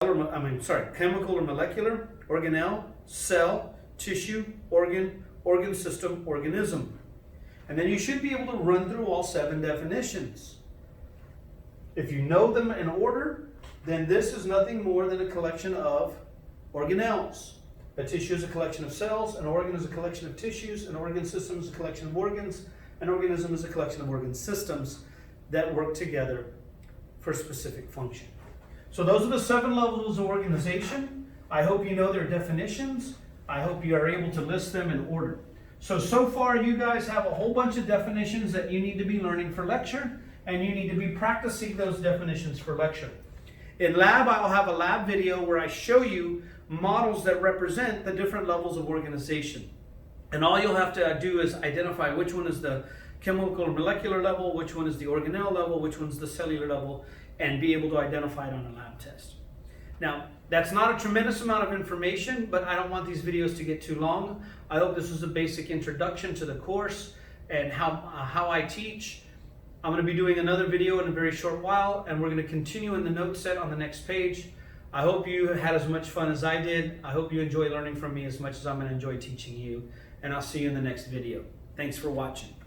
chemical or molecular, organelle, cell, tissue, organ, organ system, organism. And then you should be able to run through all 7 definitions. If you know them in order, then this is nothing more than a collection of organelles. A tissue is a collection of cells, an organ is a collection of tissues, an organ system is a collection of organs, an organism is a collection of organ systems that work together for a specific function. So those are the 7 levels of organization. I hope you know their definitions. I hope you are able to list them in order. So far you guys have a whole bunch of definitions that you need to be learning for lecture, and you need to be practicing those definitions for lecture. In lab, I'll have a lab video where I show you models that represent the different levels of organization. And all you'll have to do is identify which one is the chemical or molecular level, which one is the organelle level, which one's the cellular level, and be able to identify it on a lab test. Now, that's not a tremendous amount of information, but I don't want these videos to get too long. I hope this was a basic introduction to the course and how I teach. I'm going to be doing another video in a very short while, and we're going to continue in the note set on the next page. I hope you had as much fun as I did. I hope you enjoy learning from me as much as I'm going to enjoy teaching you, and I'll see you in the next video. Thanks for watching.